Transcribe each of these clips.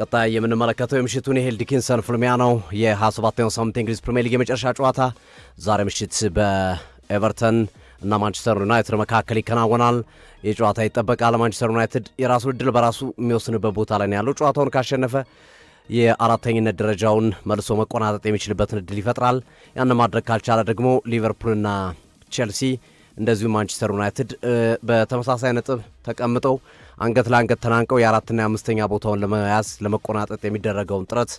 ቀጣይ የምንመለከተው የምሽቱን የሄል ዲኪንሰን ፍልሚያ ነው። የ27ኛው ሳምንት እንግሊዝ ፕሪሚየር ሊግ የመጨረሻ ጨዋታ ዛሬ ምሽት በኤቨርተን እና ማንቸስተር ዩናይትድ መካከል ይከናወናል። የጨዋታ ይጠበቃል። ማንቸስተር ዩናይትድ የራሱ ዕድል በራሱ የሚወስንበት ቦታ ላይ ነው ያለው። ጨዋታውን ካሸነፈ የአራተኝነት ደረጃውን መልሶ መቆናጠጥ የሚችልበትን ዕድል ይፈጥራል። ያን ማድረግ ካልቻለ ደግሞ ሊቨርፑልና ቼልሲ እንደዚሁ ማንቸስተር ዩናይትድ በተመሳሳይ ነጥብ ተቀምጠው አንገት ለአንገት ተናንቀው የአራትና የአምስተኛ ቦታውን ለመያዝ ለመቆናጠጥ የሚደረገውን ጥረት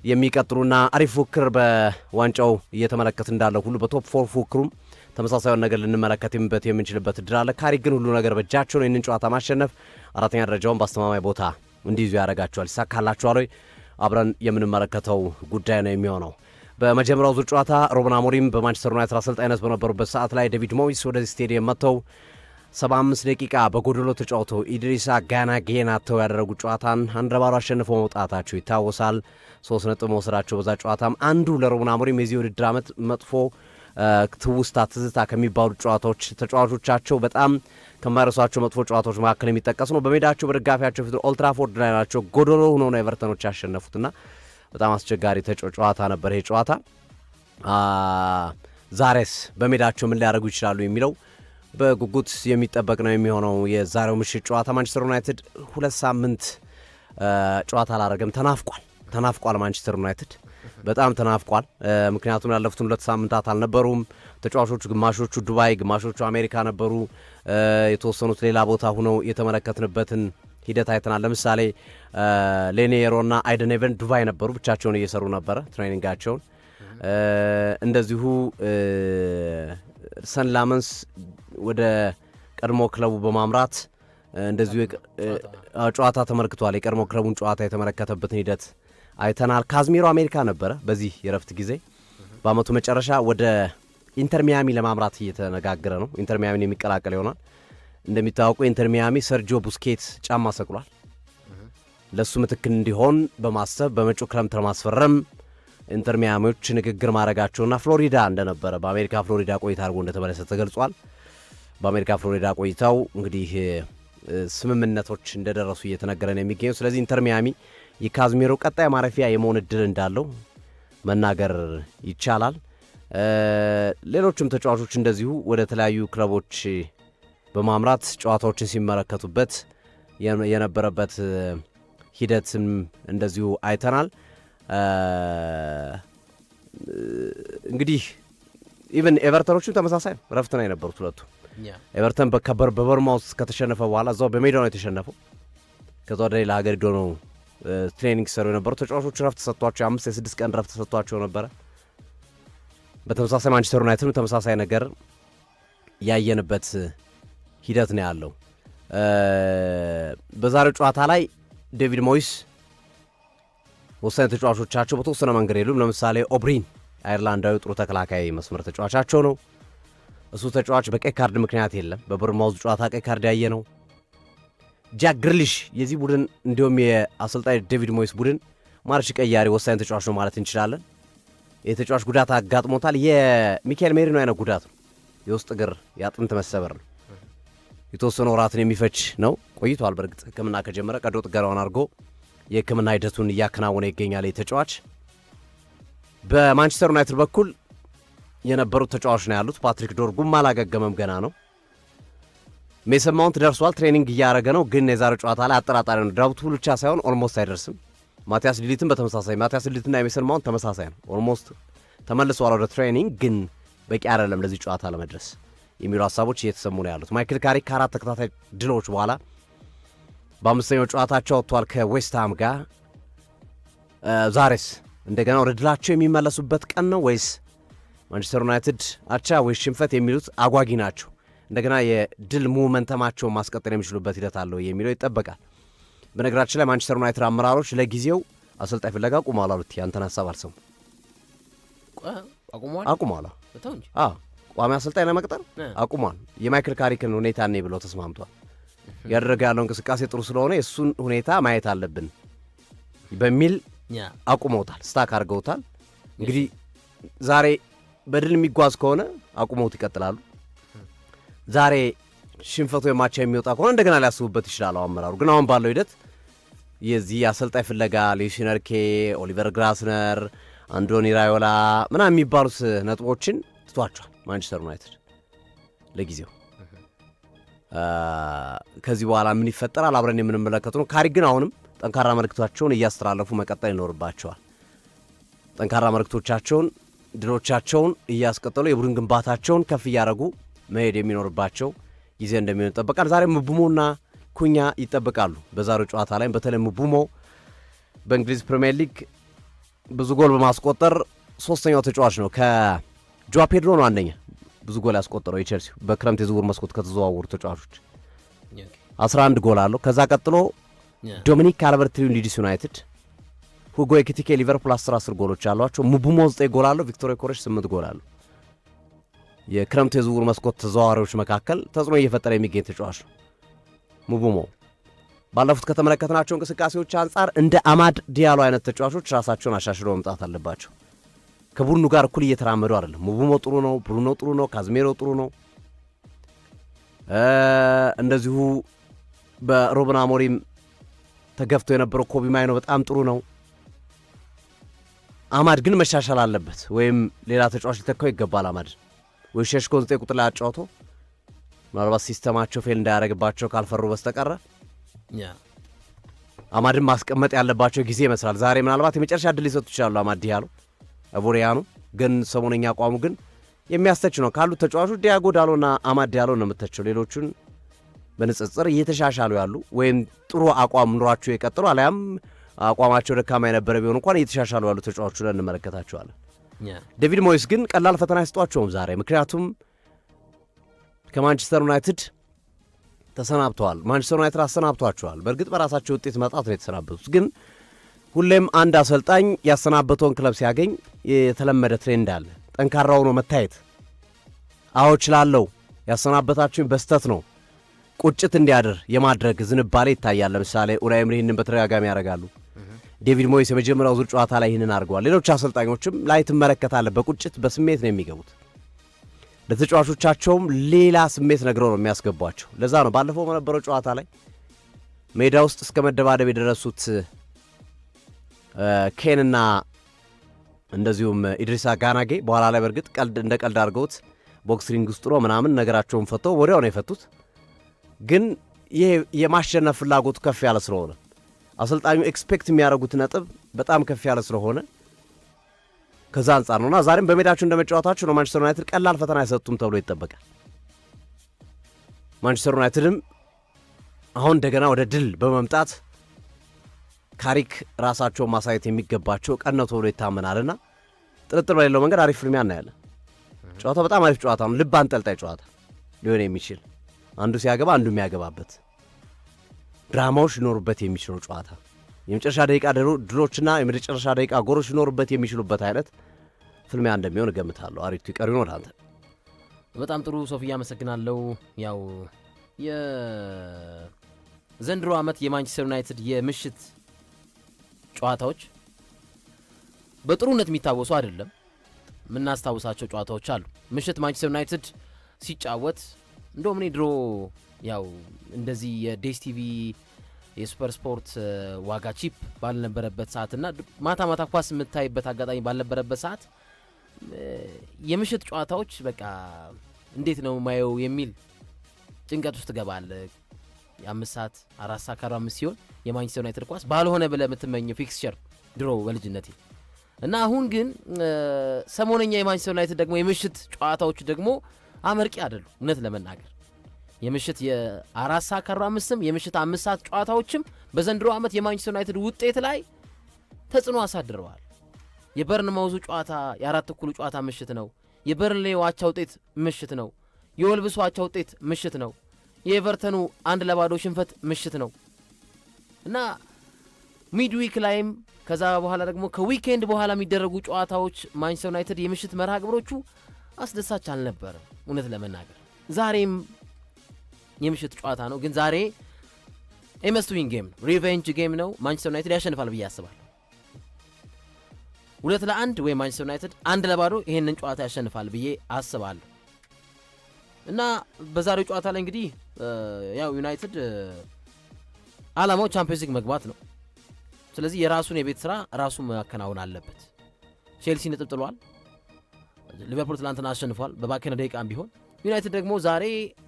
የሚቀጥሉና አሪፍ ፉክክር በዋንጫው እየተመለከት እንዳለ ሁሉ በቶፕ ፎር ፉክክሩም ተመሳሳዩን ነገር ልንመለከት የምንችልበት እድል አለ። ካሪ ግን ሁሉ ነገር በእጃቸው ነው። ይህንን ጨዋታ ማሸነፍ አራተኛ ደረጃውን በአስተማማኝ ቦታ እንዲይዙ ያደርጋቸዋል። ይሳካላቸዋል ወይ? አብረን የምንመለከተው ጉዳይ ነው የሚሆነው። በመጀመሪያው ዙር ጨዋታ ሩበን አሞሪም በማንቸስተር ዩናይትድ አሰልጣኝነት በነበሩበት ሰዓት ላይ ዴቪድ ሞይስ ወደዚህ ስቴዲየም መጥተው 75 ደቂቃ በጎዶሎ ተጫውተው ኢድሪሳ ጋና ጌን አጥተው ያደረጉት ጨዋታን 1-0 አሸንፈው መውጣታቸው ይታወሳል። 3 ነጥብ መውሰዳቸው በዛ ጨዋታም አንዱ ለሩበን አሞሪም የዚህ ውድድር ዓመት መጥፎ ትዝታ ከሚባሉ ጨዋታዎች ተጫዋቾቻቸው በጣም ከማይረሷቸው መጥፎ ጨዋታዎች መካከል የሚጠቀስ ነው። በሜዳቸው በደጋፊያቸው ፊት ኦልድ ትራፎርድ ላይ ናቸው ጎዶሎ ሆነው ነው ኤቨርተኖች ያሸነፉትና በጣም አስቸጋሪ ጨዋታ ነበር ይሄ ጨዋታ። ዛሬስ በሜዳቸው ምን ሊያደርጉ ይችላሉ የሚለው በጉጉት የሚጠበቅ ነው የሚሆነው። የዛሬው ምሽት ጨዋታ ማንቸስተር ዩናይትድ 2 ሳምንት ጨዋታ አላደረገም። ተናፍቋል ማንቸስተር ዩናይትድ በጣም ተናፍቋል። ምክንያቱም ያለፉትን 2 ሳምንታት አልነበሩም ተጫዋቾቹ። ግማሾቹ ዱባይ፣ ግማሾቹ አሜሪካ ነበሩ። የተወሰኑት ሌላ ቦታ ሆነው የተመለከትንበትን ሂደት አይተናል። ለምሳሌ ሌኔሮና አይደን ኤቨን ዱባይ ነበሩ፣ ብቻቸውን እየሰሩ ነበረ ትሬኒንጋቸውን። እንደዚሁ ሰን ላመንስ ወደ ቀድሞ ክለቡ በማምራት እንደዚሁ ጨዋታ ተመልክቷል። የቀድሞ ክለቡን ጨዋታ የተመለከተበትን ሂደት አይተናል። ካዝሚሮ አሜሪካ ነበረ በዚህ የረፍት ጊዜ። በአመቱ መጨረሻ ወደ ኢንተር ሚያሚ ለማምራት እየተነጋገረ ነው። ኢንተር ሚያሚን የሚቀላቀል ይሆናል። እንደሚታወቁ ኢንተር ሚያሚ ሰርጂዮ ቡስኬት ጫማ ሰቅሏል። ለሱ ምትክ እንዲሆን በማሰብ በመጪው ክረምት ለማስፈረም ኢንተር ሚያሚዎች ንግግር ማድረጋቸውና ፍሎሪዳ እንደነበረ በአሜሪካ ፍሎሪዳ ቆይታ አድርጎ እንደተመለሰ ተገልጿል። በአሜሪካ ፍሎሪዳ ቆይታው እንግዲህ ስምምነቶች እንደደረሱ እየተነገረ ነው የሚገኘው። ስለዚህ ኢንተር ሚያሚ የካዝሚሮ ቀጣይ ማረፊያ የመሆን እድል እንዳለው መናገር ይቻላል። ሌሎችም ተጫዋቾች እንደዚሁ ወደ ተለያዩ ክለቦች በማምራት ጨዋታዎችን ሲመለከቱበት የነበረበት ሂደትም እንደዚሁ አይተናል። እንግዲህ ኢቨን ኤቨርተኖችም ተመሳሳይ ረፍት ነው የነበሩት ሁለቱ። ኤቨርተን በበርማውስ ከተሸነፈ በኋላ እዛው በሜዳው ነው የተሸነፈው። ከዛ ወደ ሌላ ሀገር ሄዶ ነው ትሬኒንግ ሰሩ የነበሩ ተጫዋቾች ረፍት ተሰጥቷቸው 5-6 ቀን ረፍት ተሰጥቷቸው ነበረ። በተመሳሳይ ማንቸስተር ዩናይትድ ተመሳሳይ ነገር ያየንበት ሂደት ነው ያለው። በዛሬው ጨዋታ ላይ ዴቪድ ሞይስ ወሳኝ ተጫዋቾቻቸው በተወሰነ መንገድ የሉም። ለምሳሌ ኦብሪን አይርላንዳዊ ጥሩ ተከላካይ መስመር ተጫዋቻቸው ነው። እሱ ተጫዋች በቀይ ካርድ ምክንያት የለም። በቦርንማውዝ ጨዋታ ቀይ ካርድ ያየ ነው። ጃክ ግሪሊሽ የዚህ ቡድን እንዲሁም የአሰልጣኝ ዴቪድ ሞይስ ቡድን ማርሽ ቀያሪ ወሳኝ ተጫዋች ነው ማለት እንችላለን። የተጫዋች ጉዳት አጋጥሞታል። የሚካኤል ሜሪኖ አይነት ጉዳት ነው። የውስጥ እግር የአጥንት መሰበር ነው። የተወሰነ ወራትን የሚፈጅ ነው። ቆይቷል። በእርግጥ ሕክምና ከጀመረ ቀዶ ጥገናውን አድርጎ የሕክምና ሂደቱን እያከናወነ ይገኛል። የተጫዋች በማንቸስተር ዩናይትድ በኩል የነበሩት ተጫዋች ነው ያሉት። ፓትሪክ ዶርጉም አላገገመም፣ ገና ነው። ሜሰን ማውንት ደርሷል፣ ትሬኒንግ እያደረገ ነው። ግን የዛሬው ጨዋታ ላይ አጠራጣሪ ነው። ዳውቱ ብቻ ሳይሆን ኦልሞስት አይደርስም። ማቲያስ ዲሊትም በተመሳሳይ ማቲያስ ዲሊትና የሜሰን ማውንት ተመሳሳይ ነው። ኦልሞስት ተመልሰዋል ወደ ትሬኒንግ፣ ግን በቂ አይደለም ለዚህ ጨዋታ ለመድረስ የሚሉ ሀሳቦች እየተሰሙ ነው ያሉት። ማይክል ካሪክ ከ4 ተከታታይ ድሎች በኋላ በአምስተኛው ጨዋታቸው ወጥቷል ከዌስትሃም ጋር። ዛሬስ እንደገና ወደ ድላቸው የሚመለሱበት ቀን ነው ወይስ ማንቸስተር ዩናይትድ አቻ ወይስ ሽንፈት የሚሉት አጓጊ ናቸው። እንደገና የድል ሞመንተማቸውን ማስቀጠል የሚችሉበት ሂደት አለው የሚለው ይጠበቃል። በነገራችን ላይ ማንቸስተር ዩናይትድ አመራሮች ለጊዜው አሰልጣኝ ፍለጋ አቁመዋል አሉት። ያንተን ሀሳብ አልሰሙም። አቁመዋል። ቋሚ አሰልጣኝ ለመቅጠር አቁሟል። የማይክል ካሪክን ሁኔታ ነው ብለው ተስማምቷል። ያደረገ ያለው እንቅስቃሴ ጥሩ ስለሆነ የእሱን ሁኔታ ማየት አለብን በሚል አቁመውታል፣ ስታክ አድርገውታል። እንግዲህ ዛሬ በድል የሚጓዝ ከሆነ አቁመውት ይቀጥላሉ። ዛሬ ሽንፈቱ የማቻ የሚወጣ ከሆነ እንደገና ሊያስቡበት ይችላል አመራሩ። ግን አሁን ባለው ሂደት የዚህ አሰልጣኝ ፍለጋ ሉዊስ ኤንሪኬ፣ ኦሊቨር ግላስነር፣ አንዶኒ ራዮላ ምናምን የሚባሉት ነጥቦችን ትቷቸዋል ማንቸስተር ዩናይትድ ለጊዜው። ከዚህ በኋላ ምን ይፈጠራል አብረን የምንመለከቱ ነው። ካሪክ ግን አሁንም ጠንካራ መልእክቶቻቸውን እያስተላለፉ መቀጠል ይኖርባቸዋል። ጠንካራ መልእክቶቻቸውን፣ ድሎቻቸውን እያስቀጠሉ የቡድን ግንባታቸውን ከፍ እያደረጉ መሄድ የሚኖርባቸው ጊዜ እንደሚሆን ይጠበቃል። ዛሬ ምቡሞና ኩኛ ይጠበቃሉ። በዛሬው ጨዋታ ላይ በተለይ ምቡሞ በእንግሊዝ ፕሪሚየር ሊግ ብዙ ጎል በማስቆጠር ሶስተኛው ተጫዋች ነው። ከጆዋ ፔድሮ ነው አንደኛ ብዙ ጎል ያስቆጠረው የቼልሲ በክረምት የዝውውር መስኮት ከተዘዋወሩ ተጫዋቾች 11 ጎል አለው። ከዛ ቀጥሎ ዶሚኒክ ካልቨርት-ሊዊን ሊድስ ዩናይትድ፣ ሁጎ ኤኪቲኬ ሊቨርፑል 10 ጎሎች አሏቸው። ምቡሞ 9 ጎል አለው። ቪክቶር ኮሬሽ 8 ጎል አለው። የክረምት የዝውውር መስኮት ተዘዋዋሪዎች መካከል ተጽዕኖ እየፈጠረ የሚገኝ ተጫዋች ነው ምቡሞ። ባለፉት ከተመለከትናቸው እንቅስቃሴዎች አንጻር እንደ አማድ ዲያሎ አይነት ተጫዋቾች ራሳቸውን አሻሽለው መምጣት አለባቸው። ከቡድኑ ጋር እኩል እየተራመዱ አይደለም። ምቡሞ ጥሩ ነው፣ ብሩኖ ጥሩ ነው፣ ካዝሜሮ ጥሩ ነው። እንደዚሁ በሩበን አሞሪም ተገፍቶ የነበረው ኮቢ ማይኖ በጣም ጥሩ ነው። አማድ ግን መሻሻል አለበት፣ ወይም ሌላ ተጫዋች ሊተካው ይገባል። አማድ ወይ ሸሽኮ 9 ቁጥር ላይ አጫውቶ ምናልባት ሲስተማቸው ፌል እንዳያደርግባቸው ካልፈሩ በስተቀረ አማድን ማስቀመጥ ያለባቸው ጊዜ ይመስላል። ዛሬ ምናልባት የመጨረሻ ዕድል ሊሰጡ ይችላሉ። አማድ ዲያሎ አቮሪያኑ ግን ሰሞነኛ አቋሙ ግን የሚያስተች ነው። ካሉት ተጫዋቾች ዲያጎ ዳሎና አማድ ዲያሎ ነው የምተቸው። ሌሎቹን በንጽጽር እየተሻሻሉ ያሉ ወይም ጥሩ አቋም ኑሯቸው የቀጥሉ አሊያም አቋማቸው ደካማ የነበረ ቢሆን እንኳን እየተሻሻሉ ያሉ ተጫዋቾች ላይ እንመለከታቸዋለን። ዴቪድ ሞይስ ግን ቀላል ፈተና አይሰጧቸውም ዛሬ፣ ምክንያቱም ከማንቸስተር ዩናይትድ ተሰናብተዋል። ማንቸስተር ዩናይትድ አሰናብቷቸዋል። በእርግጥ በራሳቸው ውጤት መጣት ነው የተሰናበቱት። ግን ሁሌም አንድ አሰልጣኝ ያሰናበተውን ክለብ ሲያገኝ የተለመደ ትሬንድ አለ። ጠንካራ ሆኖ መታየት። አዎ እችላለሁ፣ ያሰናበታችሁኝ በስተት ነው፣ ቁጭት እንዲያድር የማድረግ ዝንባሌ ይታያል። ለምሳሌ ኡናይ ኤምሪ ይህንን በተደጋጋሚ ያደርጋሉ። ዴቪድ ሞይስ የመጀመሪያው ዙር ጨዋታ ላይ ይህንን አድርገዋል። ሌሎች አሰልጣኞችም ላይ ትመለከታለህ፣ በቁጭት በስሜት ነው የሚገቡት። ለተጫዋቾቻቸውም ሌላ ስሜት ነግረው ነው የሚያስገቧቸው። ለዛ ነው ባለፈው በነበረው ጨዋታ ላይ ሜዳ ውስጥ እስከ መደባደብ የደረሱት ኬንና እንደዚሁም ኢድሪሳ ጋናጌ በኋላ ላይ በእርግጥ እንደ ቀልድ አድርገውት ቦክስ ሪንግ ውስጥ ነው ምናምን ነገራቸውን ፈተው ወዲያው ነው የፈቱት። ግን ይሄ የማሸነፍ ፍላጎቱ ከፍ ያለ ስለሆነ አሰልጣኙ ኤክስፔክት የሚያደርጉት ነጥብ በጣም ከፍ ያለ ስለሆነ ከዛ አንጻር ነውና ዛሬም በሜዳቸው እንደመጫወታቸው ነው ማንቸስተር ዩናይትድ ቀላል ፈተና አይሰጡም ተብሎ ይጠበቃል። ማንቸስተር ዩናይትድም አሁን እንደገና ወደ ድል በመምጣት ካሪክ ራሳቸውን ማሳየት የሚገባቸው ቀን ነው ተብሎ ይታመናልና ጥርጥር በሌለው መንገድ አሪፍ ፍልሚያ እናያለን። ጨዋታው በጣም አሪፍ ጨዋታ ነው። ልብ አንጠልጣይ ጨዋታ ሊሆን የሚችል አንዱ ሲያገባ አንዱ የሚያገባበት ድራማዎች ሊኖሩበት የሚችለው ጨዋታ፣ የመጨረሻ ደቂቃ ድሎችና የመጨረሻ ደቂቃ ጎሮች ሊኖሩበት የሚችሉበት አይነት ፍልሚያ እንደሚሆን እገምታለሁ። አሪቱ ይቀሪው ነው አንተ። በጣም ጥሩ ሶፊያ፣ አመሰግናለሁ። ያው የዘንድሮ ዓመት የማንቸስተር ዩናይትድ የምሽት ጨዋታዎች በጥሩነት የሚታወሱ አይደለም። የምናስታውሳቸው ጨዋታዎች አሉ። ምሽት ማንቸስተር ዩናይትድ ሲጫወት እንደውም እኔ ድሮ ያው እንደዚህ የዴስ ቲቪ የሱፐር ስፖርት ዋጋ ቺፕ ባልነበረበት ሰዓትና ማታ ማታ ኳስ የምታይበት አጋጣሚ ባልነበረበት ሰዓት የምሽት ጨዋታዎች በቃ እንዴት ነው ማየው የሚል ጭንቀት ውስጥ ገባል። የ5 ሰዓት 4 ሰዓት ከ45 ሲሆን የማንቸስተር ዩናይትድ ኳስ ባልሆነ ብለህ የምትመኘው ፊክስቸር ድሮ በልጅነቴ እና አሁን ግን ሰሞነኛ የማንቸስተር ዩናይትድ ደግሞ የምሽት ጨዋታዎች ደግሞ አመርቂ አይደሉ። እውነት ለመናገር የምሽት የ4 ሰዓት ከ45ም የምሽት 5 ሰዓት ጨዋታዎችም በዘንድሮ ዓመት የማንቸስተር ዩናይትድ ውጤት ላይ ተጽዕኖ አሳድረዋል። የበርንማውዙ ጨዋታ የ4 እኩሉ ጨዋታ ምሽት ነው። የበርንሌው አቻ ውጤት ምሽት ነው። የወልብሱ አቻ ውጤት ምሽት ነው። የኤቨርተኑ 1-0 ሽንፈት ምሽት ነው እና ሚድዊክ ላይም ከዛ በኋላ ደግሞ ከዊኬንድ በኋላ የሚደረጉ ጨዋታዎች ማንቸስተር ዩናይትድ የምሽት መርሃ ግብሮቹ አስደሳች አልነበረም። እውነት ለመናገር ዛሬም የምሽት ጨዋታ ነው፣ ግን ዛሬ ኤመስ ቱ ዊን ጌም ሪቬንጅ ጌም ነው። ማንቸስተር ዩናይትድ ያሸንፋል ብዬ አስባለሁ። 2-1 ወይ ማንቸስተር ዩናይትድ 1-0 ይሄንን ጨዋታ ያሸንፋል ብዬ አስባለሁ እና በዛሬው ጨዋታ ላይ እንግዲህ ያው ዩናይትድ አላማው ቻምፒየንስ ሊግ መግባት ነው። ስለዚህ የራሱን የቤት ስራ ራሱ ማከናወን አለበት። ቼልሲ ነጥብ ጥሏል። ሊቨርፑል ትላንትና አሸንፏል በባከነ ደቂቃም ቢሆን። ዩናይትድ ደግሞ ዛሬ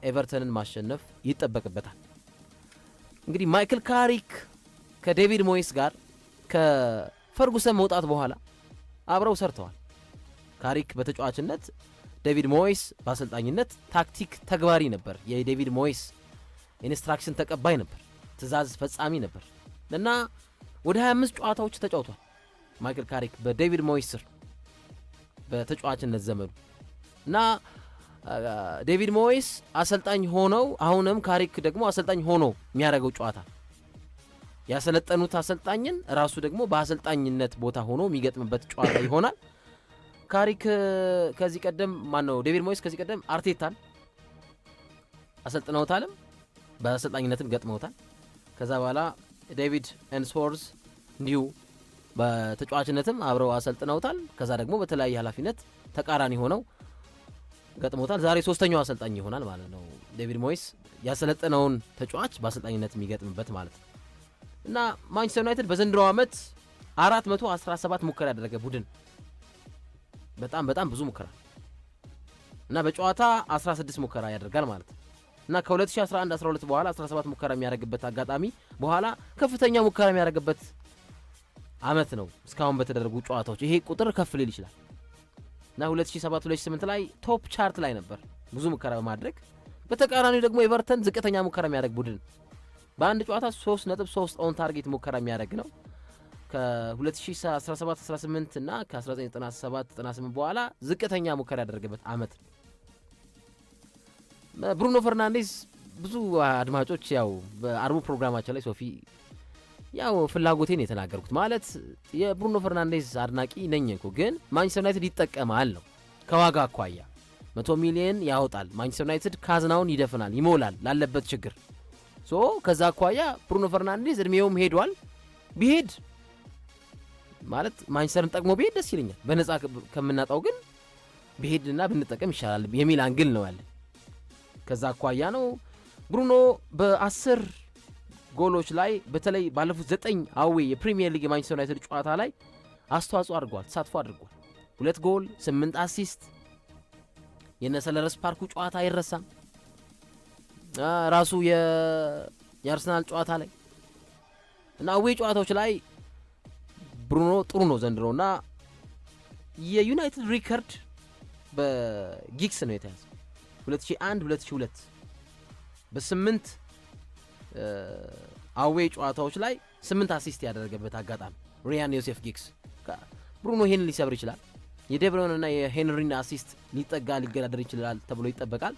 ኤቨርተንን ማሸነፍ ይጠበቅበታል። እንግዲህ ማይክል ካሪክ ከዴቪድ ሞይስ ጋር ከፈርጉሰን መውጣት በኋላ አብረው ሰርተዋል። ካሪክ በተጫዋችነት፣ ዴቪድ ሞይስ በአሰልጣኝነት ታክቲክ ተግባሪ ነበር። የዴቪድ ሞይስ ኢንስትራክሽን ተቀባይ ነበር፣ ትእዛዝ ፈጻሚ ነበር እና ወደ 25 ጨዋታዎች ተጫውቷል ማይክል ካሪክ በዴቪድ ሞይስ ስር በተጫዋችነት ዘመኑ እና ዴቪድ ሞይስ አሰልጣኝ ሆነው አሁንም ካሪክ ደግሞ አሰልጣኝ ሆኖ የሚያደርገው ጨዋታ ያሰለጠኑት አሰልጣኝን ራሱ ደግሞ በአሰልጣኝነት ቦታ ሆኖ የሚገጥምበት ጨዋታ ይሆናል። ካሪክ ከዚህ ቀደም ዴቪድ ሞይስ ከዚህ ቀደም አርቴታን አሰልጥነውታልም በአሰልጣኝነትም ገጥመውታል። ከዛ በኋላ ዴቪድ ኤንስወርዝ እንዲሁ በተጫዋችነትም አብረው አሰልጥነውታል። ከዛ ደግሞ በተለያየ ኃላፊነት ተቃራኒ ሆነው ገጥመውታል። ዛሬ ሶስተኛው አሰልጣኝ ይሆናል ማለት ነው። ዴቪድ ሞይስ ያሰለጠነውን ተጫዋች በአሰልጣኝነት የሚገጥምበት ማለት ነው እና ማንቸስተር ዩናይትድ በዘንድሮ ዓመት 417 ሙከራ ያደረገ ቡድን በጣም ብዙ ሙከራ እና በጨዋታ 16 ሙከራ ያደርጋል ማለት ነው እና ከ2011-12 በኋላ 17 ሙከራ የሚያደርግበት አጋጣሚ በኋላ ከፍተኛ ሙከራ የሚያደርግበት ዓመት ነው እስካሁን በተደረጉ ጨዋታዎች። ይሄ ቁጥር ከፍ ሊል ይችላል እና 2007-2008 ላይ ቶፕ ቻርት ላይ ነበር ብዙ ሙከራ በማድረግ። በተቃራኒው ደግሞ ኤቨርተን ዝቅተኛ ሙከራ የሚያደርግ ቡድን በአንድ ጨዋታ 3.3 ኦን ታርጌት ሙከራ የሚያደርግ ነው። ከ2017-18 እና ከ1997-98 በኋላ ዝቅተኛ ሙከራ ያደረገበት ዓመት ነው። ብሩኖ ፈርናንዴዝ ብዙ አድማጮች ያው በአርቡ ፕሮግራማቸው ላይ ሶፊ ያው ፍላጎቴን የተናገርኩት ማለት የብሩኖ ፈርናንዴዝ አድናቂ ነኝ እኮ ግን ማንቸስተር ዩናይትድ ይጠቀማል ነው ከዋጋ አኳያ 100 ሚሊዮን ያወጣል። ማንቸስተር ዩናይትድ ካዝናውን ይደፍናል ይሞላል ላለበት ችግር ከዛ አኳያ ብሩኖ ፈርናንዴዝ እድሜውም ሄዷል። ቢሄድ ማለት ማንቸስተርን ጠቅሞ ቢሄድ ደስ ይለኛል። በነፃ ከምናጣው ግን ቢሄድና ብንጠቀም ይሻላል የሚል አንግል ነው ያለ። ከዛ አኳያ ነው ብሩኖ በ10 ጎሎች ላይ በተለይ ባለፉት 9 አዌ የፕሪሚየር ሊግ የማንቸስተር ዩናይትድ ጨዋታ ላይ አስተዋጽኦ አድርጓል፣ ተሳትፎ አድርጓል። 2 ጎል 8 አሲስት። የነሰለረስ ፓርኩ ጨዋታ አይረሳም። ራሱ የአርሰናል ጨዋታ ላይ እና አዌ ጨዋታዎች ላይ ብሩኖ ጥሩ ነው ዘንድሮና የዩናይትድ ሪከርድ በጊክስ ነው የተያዘው 2001-2002 በ8 አዌ ጨዋታዎች ላይ 8 አሲስት ያደረገበት አጋጣሚ ሪያን ዮሴፍ ጊክስ። ብሩኖ ይሄን ሊሰብር ይችላል። የዴብሮንና የሄንሪን አሲስት ሊገዳደር ይችላል ተብሎ ይጠበቃል።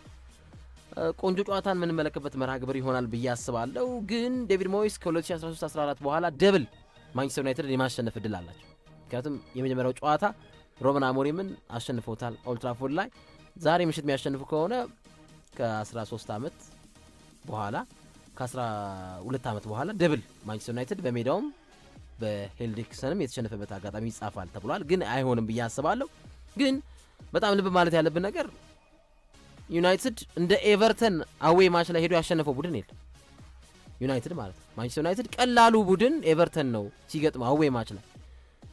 ቆንጆ ጨዋታን የምንመለከበት መርሃ ግብር ይሆናል ብዬ አስባለሁ። ግን ዴቪድ ሞይስ ከ2013-14 በኋላ ደብል ማንቸስተር ዩናይትድ የማሸነፍ እድል አላቸው። ምክንያቱም የመጀመሪያው ጨዋታ ሮበን አሞሪምን አሸንፈውታል ኦልድ ትራፎርድ ላይ። ዛሬ ምሽት የሚያሸንፉ ከሆነ ከ13 ዓመት በኋላ ከ12 ዓመት በኋላ ደብል ማንቸስተር ዩናይትድ በሜዳውም በሄልዲክሰንም የተሸነፈበት አጋጣሚ ይጻፋል ተብሏል። ግን አይሆንም ብዬ አስባለሁ። ግን በጣም ልብ ማለት ያለብን ነገር ዩናይትድ እንደ ኤቨርተን አዌ ማች ላይ ሄዶ ያሸነፈው ቡድን የለም። ዩናይትድ ማለት ነው ማንቸስተር ዩናይትድ ቀላሉ ቡድን ኤቨርተን ነው ሲገጥም አዌ ማች ላይ።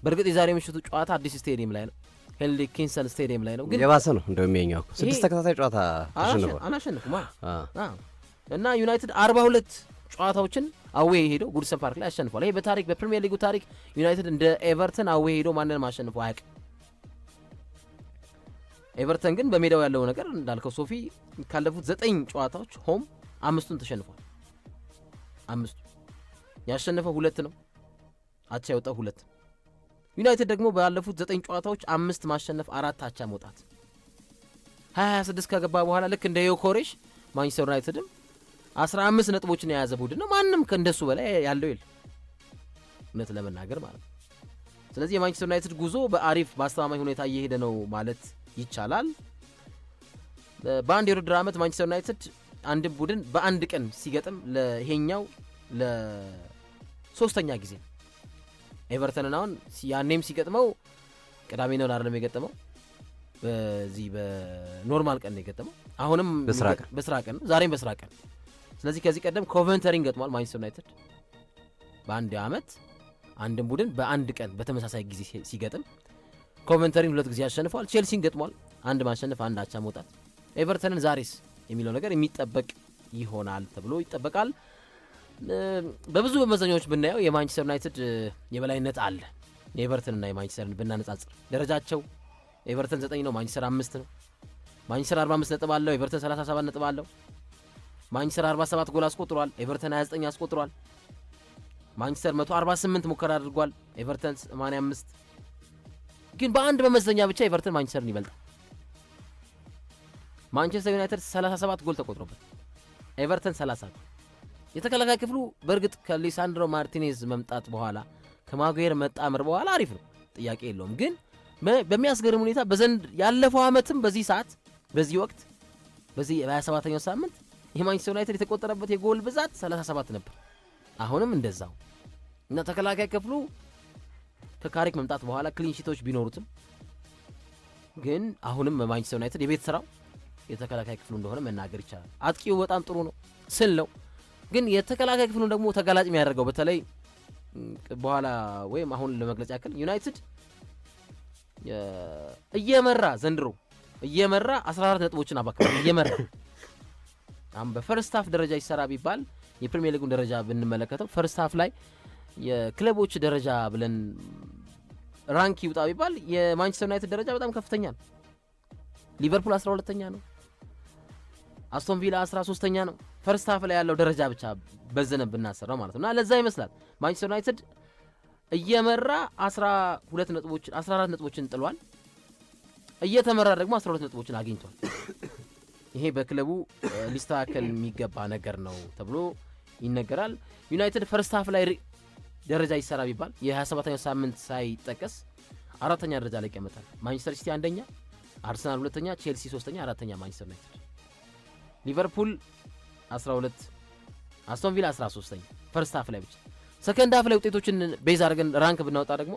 በእርግጥ የዛሬ ምሽቱ ጨዋታ አዲስ ስቴዲየም ላይ ነው፣ ሄልዲንግሰን ስቴዲየም ላይ ነው። ግን የባሰ ነው እንደሚያኛው 6 ተከታታይ ጨዋታ አላሸነፉም እና ዩናይትድ 42 ጨዋታዎችን አዌ ሄዶ ጉድሰን ፓርክ ላይ አሸንፏል። ይሄ በታሪክ በፕሪሚየር ሊጉ ታሪክ ዩናይትድ እንደ ኤቨርተን አዌ ሄዶ ማንንም አሸንፎ አያውቅም። ኤቨርተን ግን በሜዳው ያለው ነገር እንዳልከው ሶፊ ካለፉት 9 ጨዋታዎች ሆም 5ቱን ተሸንፏል። 5ቱ ያሸነፈው 2 ነው፣ አቻ ያወጣው 2። ዩናይትድ ደግሞ ባለፉት 9 ጨዋታዎች 5 ማሸነፍ 4 አቻ መውጣት 26 ከገባ በኋላ ልክ እንደ ዮኮሬሽ ማንቸስተር ዩናይትድም 15 ነጥቦችን የያዘ ቡድን ነው። ማንም ከእንደሱ በላይ ያለው የለም እውነት ለመናገር ማለት ነው። ስለዚህ የማንቸስተር ዩናይትድ ጉዞ በአሪፍ በአስተማማኝ ሁኔታ እየሄደ ነው ማለት ይቻላል። በአንድ የውድድር ዓመት ማንቸስተር ዩናይትድ አንድ ቡድን በአንድ ቀን ሲገጥም ለይሄኛው ለሶስተኛ ጊዜ ኤቨርተንን አሁን ያኔም ሲገጥመው ቅዳሜ ነው አይደለም የገጠመው፣ በዚህ በኖርማል ቀን ነው የገጠመው። አሁንም በስራ ቀን ነው፣ ዛሬም በስራ ቀን። ስለዚህ ከዚህ ቀደም ኮቨንተሪን ገጥሟል ማንቸስተር ዩናይትድ በአንድ ዓመት። አንድም ቡድን በአንድ ቀን በተመሳሳይ ጊዜ ሲገጥም ኮቨንተሪን 2 ጊዜ አሸንፏል። ቼልሲን ገጥሟል። አንድ ማሸነፍ አንድ አቻ መውጣት። ኤቨርተንን ዛሬስ የሚለው ነገር የሚጠበቅ ይሆናል ተብሎ ይጠበቃል። በብዙ መመዘኛዎች ብናየው የማንቸስተር ዩናይትድ የበላይነት አለ። የኤቨርተንና የማንቸስተርን ብናነጻጽር ደረጃቸው ኤቨርተን 9 ነው፣ ማንቸስተር 5 ነው። ማንቸስተር 45 ነጥብ አለው፣ ኤቨርተን 37 ነጥብ አለው። ማንቸስተር 47 ጎል አስቆጥሯል፣ ኤቨርተን 29 አስቆጥሯል። ማንቸስተር 148 ሙከራ አድርጓል፣ ኤቨርተን 85። ግን በአንድ መመዘኛ ብቻ ኤቨርተን ማንቸስተርን ይበልጣል። ማንቸስተር ዩናይትድ 37 ጎል ተቆጥሮበት ኤቨርተን 30። የተከላካይ ክፍሉ በእርግጥ ከሊሳንድሮ ማርቲኔዝ መምጣት በኋላ ከማጉዌር መጣመር በኋላ አሪፍ ነው፣ ጥያቄ የለውም። ግን በሚያስገርም ሁኔታ በዘንድ ያለፈው ዓመትም በዚህ ሰዓት በዚህ ወቅት በዚህ 27ኛው ሳምንት የማንቸስተር ዩናይትድ የተቆጠረበት የጎል ብዛት 37 ነበር። አሁንም እንደዛው እና ተከላካይ ክፍሉ ከካሪክ መምጣት በኋላ ክሊንሺቶች ቢኖሩትም ግን አሁንም ማንቸስተር ዩናይትድ የቤት ስራው የተከላካይ ክፍሉ እንደሆነ መናገር ይቻላል። አጥቂው በጣም ጥሩ ነው ስል ነው። ግን የተከላካይ ክፍሉን ደግሞ ተጋላጭ የሚያደርገው በተለይ በኋላ ወይም አሁን ለመግለጽ ያክል ዩናይትድ እየመራ ዘንድሮ እየመራ 14 ነጥቦችን አባክኗል። እየመራ አሁን በፈርስት ሃፍ ደረጃ ይሰራ ቢባል የፕሪሚየር ሊጉን ደረጃ ብንመለከተው ፈርስት ሃፍ ላይ የክለቦች ደረጃ ብለን ራንክ ይውጣ ቢባል የማንቸስተር ዩናይትድ ደረጃ በጣም ከፍተኛ ነው። ሊቨርፑል 12ኛ ነው፣ አስቶን ቪላ 13ኛ ነው። ፈርስት ሃፍ ላይ ያለው ደረጃ ብቻ በዘነብ ብናሰራው ማለት ነው። እና ለዛ ይመስላል ማንቸስተር ዩናይትድ እየመራ 14 ነጥቦችን ጥሏል። እየተመራ ደግሞ 12 ነጥቦችን አግኝቷል። ይሄ በክለቡ ሊስተካከል የሚገባ ነገር ነው ተብሎ ይነገራል። ዩናይትድ ፈርስት ሃፍ ላይ ደረጃ ይሰራ ቢባል የ27ኛው ሳምንት ሳይጠቀስ 4ኛ ደረጃ ላይ ይቀመጣል። ማንቸስተር ሲቲ 1ኛ፣ አርሰናል 2ኛ፣ ቼልሲ 3ኛ፣ 4ኛ ማንቸስተር ዩናይትድ። ሊቨርፑል 12፣ አስቶን ቪላ 13ኛ ፈርስት ሃፍ ላይ ብቻ። ሰከንድ ሃፍ ላይ ውጤቶችን ቤዝ አድርገን ራንክ ብናወጣ ደግሞ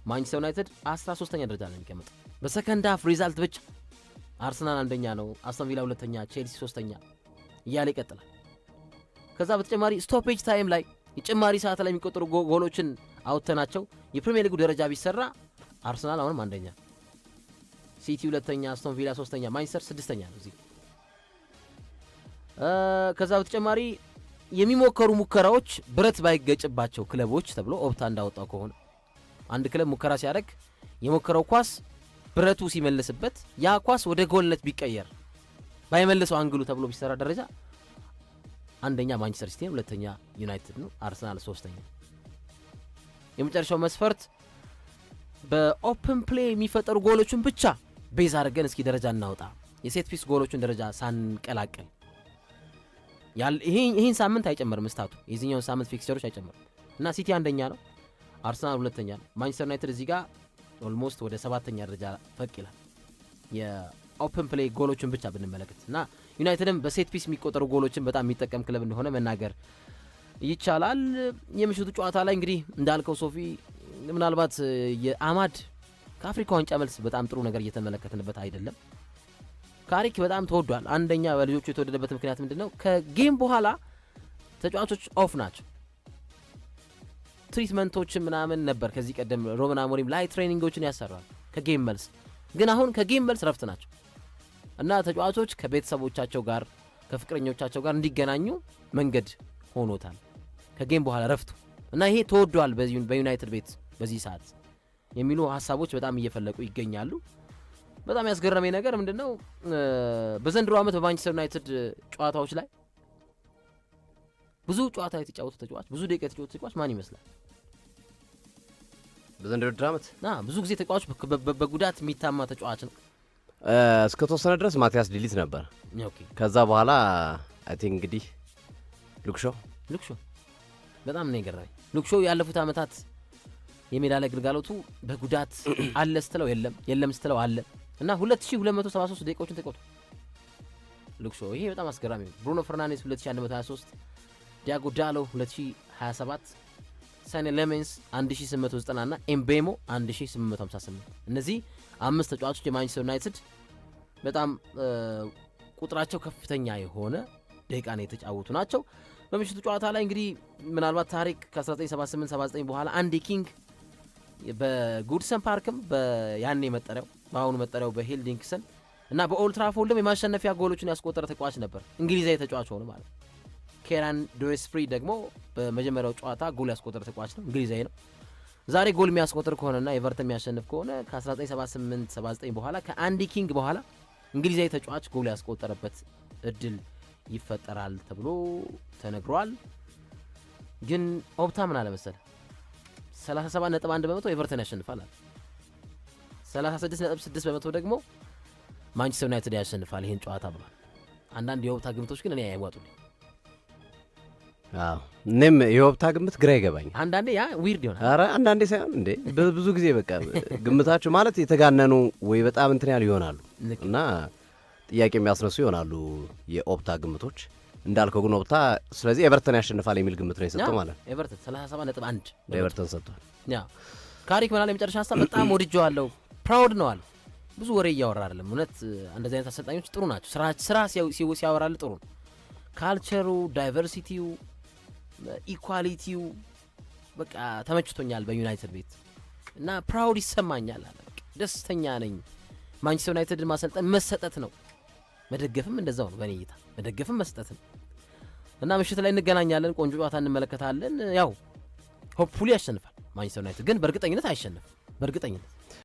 ማንቸስተር ዩናይትድ 13ኛ ደረጃ ላይ የሚቀመጠው በሰከንድ ሃፍ ሪዛልት ብቻ። አርሰናል 1ኛ ነው፣ አስቶን ቪላ 2ኛ፣ ቼልሲ 3ኛ እያለ ይቀጥላል። ከዛ በተጨማሪ ስቶፔጅ ታይም ላይ የጭማሪ ሰዓት ላይ የሚቆጠሩ ጎሎችን አውጥተናቸው የፕሪሚየር ሊጉ ደረጃ ቢሰራ አርሰናል አሁንም 1ኛ፣ ሲቲ 2ኛ፣ አስቶን ቪላ 3ኛ፣ ማንቸስተር 6ኛ ነው እዚህ። ከዛ በተጨማሪ የሚሞከሩ ሙከራዎች ብረት ባይገጭባቸው ክለቦች ተብሎ ኦፕታ እንዳወጣው ከሆነ አንድ ክለብ ሙከራ ሲያደርግ የሞከረው ኳስ ብረቱ ሲመልስበት ያ ኳስ ወደ ጎልነት ቢቀየር ባይመልሰው አንግሉ ተብሎ ቢሰራ ደረጃ 1ኛ ማንቸስተር ሲቲ፣ 2ኛ ዩናይትድ ነው፣ አርሰናል 3ኛ። የመጨረሻው መስፈርት በኦፕን ፕሌይ የሚፈጠሩ ጎሎችን ብቻ ቤዝ አድርገን እስኪ ደረጃ እናውጣ፣ የሴት ፒስ ጎሎችን ደረጃ ሳንቀላቀል። ይህን ሳምንት አይጨመርም ስታቱ፣ የዚህኛውን ሳምንት ፊክስቸሮች አይጨመርም እና ሲቲ 1ኛ ነው፣ አርሰናል 2ኛ ነው። ማንቸስተር ዩናይትድ እዚህ ጋር ኦልሞስት ወደ 7ኛ ደረጃ ፈቅ ይላል የኦፕን ፕሌይ ጎሎችን ብቻ ብንመለከት እና ዩናይትድም በሴት ፒስ የሚቆጠሩ ጎሎችን በጣም የሚጠቀም ክለብ እንደሆነ መናገር ይቻላል። የምሽቱ ጨዋታ ላይ እንግዲህ እንዳልከው ሶፊ ምናልባት የአማድ ከአፍሪካ ዋንጫ መልስ በጣም ጥሩ ነገር እየተመለከትንበት አይደለም። ካሪክ በጣም ተወዷል። አንደኛ በልጆቹ የተወደደበት ምክንያት ምንድነው? ከጌም በኋላ ተጫዋቾች ኦፍ ናቸው። ትሪትመንቶችን ምናምን ነበር ከዚህ ቀደም ሮበን አሞሪም ላይ ትሬኒንጎችን ያሰራል ከጌም መልስ። ግን አሁን ከጌም መልስ ረፍት ናቸው እና ተጫዋቾች ከቤተሰቦቻቸው ጋር ከፍቅረኞቻቸው ጋር እንዲገናኙ መንገድ ሆኖታል ከጌም በኋላ ረፍቱ እና ይሄ ተወዷል በዩናይትድ ቤት በዚህ ሰዓት የሚሉ ሀሳቦች በጣም እየፈለቁ ይገኛሉ። በጣም ያስገረመኝ ነገር ምንድነው? በዘንድሮ ዓመት በማንቸስተር ዩናይትድ ጨዋታዎች ላይ ብዙ ጨዋታ የተጫወቱ ተጫዋች ብዙ ደቂቃ የተጫወቱ ተጫዋች ማን ይመስላል? በዘንድሮ ዓመት ብዙ ጊዜ ተጫዋች በጉዳት የሚታማ ተጫዋች ነው። እስከ ተወሰነ ድረስ ማቲያስ ዲሊት ነበር። ኦኬ ከዛ በኋላ አይ ቲንክ እንግዲህ ሉክሾ በጣም ነው የገረመኝ። ሉክሾ ያለፉት ዓመታት የሜዳ ላይ ግልጋሎቱ በጉዳት አለ ስትለው የለም ስትለው አለ እና 2273 ደቂቃዎችን ተጫውቷል ሉክሾ። ይሄ በጣም አስገራሚ ነው። ብሩኖ ፈርናንዴስ 2123፣ ዲያጎ ዳሎ 2027፣ ሳኔ ሌሜንስ 1890 እና ኤምቤሞ 1858። እነዚህ 5 ተጫዋቾች የማንቸስተር ዩናይትድ በጣም ቁጥራቸው ከፍተኛ የሆነ ደቂቃ ነው የተጫወቱ ናቸው። በምሽቱ ጨዋታ ላይ እንግዲህ ምናልባት ታሪክ ከ1978-79 በኋላ አንዲ ኪንግ በጉድሰን ፓርክም ያኔ መጠሪያው በአሁኑ መጠሪያው በሂልዲንግሰን እና በኦልድ ትራፎርድም የማሸነፊያ ጎሎችን ያስቆጠረ ተጫዋች ነበር። እንግሊዛዊ ተጫዋች ሆነ ማለት። ኬራን ዶስፍሪ ደግሞ በመጀመሪያው ጨዋታ ጎል ያስቆጠረ ተጫዋች ነው፣ እንግሊዛዊ ነው። ዛሬ ጎል የሚያስቆጥር ከሆነና ኤቨርተን የሚያሸንፍ ከሆነ ከ1978-79 በኋላ ከአንዲ ኪንግ በኋላ እንግሊዛዊ ተጫዋች ጎል ያስቆጠረበት እድል ይፈጠራል ተብሎ ተነግሯል። ግን ኦፕታ ምን አለ መሰለህ 37.1% ኤቨርተን ያሸንፋል አለ። 36.6% ደግሞ ማንቸስተር ዩናይትድ ያሸንፋል ይሄን ጨዋታ ብሏል። አንዳንድ የኦፕታ ግምቶች ግን እኔ አይዋጡልኝ። እኔም የኦፕታ ግምት ግራ ይገባኝ። አንዳንዴ ያ ዊርድ ይሆናል። ኧረ አንዳንዴ ሳይሆን እንዴ ብዙ ጊዜ በቃ ግምታቸው ማለት የተጋነኑ ወይ በጣም እንትን ያሉ ይሆናሉ እና ጥያቄ የሚያስነሱ ይሆናሉ የኦፕታ ግምቶች። እንዳልከው ግን ኦፕታ ስለዚህ ኤቨርተን ያሸንፋል የሚል ግምት ነው የሰጠው ማለት ነው። ኤቨርተን 37.1 ለኤቨርተን ሰጥቷል። ያ ካሪክ ምናለ የመጨረሻ ሀሳብ በጣም ወድጀዋለሁ፣ ፕራውድ ነው አለ። ብዙ ወሬ እያወራ አይደለም። እውነት እንደዚህ አይነት አሰልጣኞች ጥሩ ናቸው። ስራ ሲያወራል ጥሩ ነው። ካልቸሩ፣ ዳይቨርሲቲው፣ ኢኳሊቲው በቃ ተመችቶኛል በዩናይትድ ቤት እና ፕራውድ ይሰማኛል አለ። በቃ ደስተኛ ነኝ። ማንቸስተር ዩናይትድን ማሰልጠን መሰጠት ነው፣ መደገፍም እንደዛው ነው። በእኔ እይታ መደገፍም መስጠት ነው እና ምሽት ላይ እንገናኛለን። ቆንጆ ጨዋታ እንመለከታለን። ያው ሆፕፉሊ ያሸንፋል ማንቸስተር ዩናይትድ፣ ግን በእርግጠኝነት አይሸንፍም። በእርግጠኝነት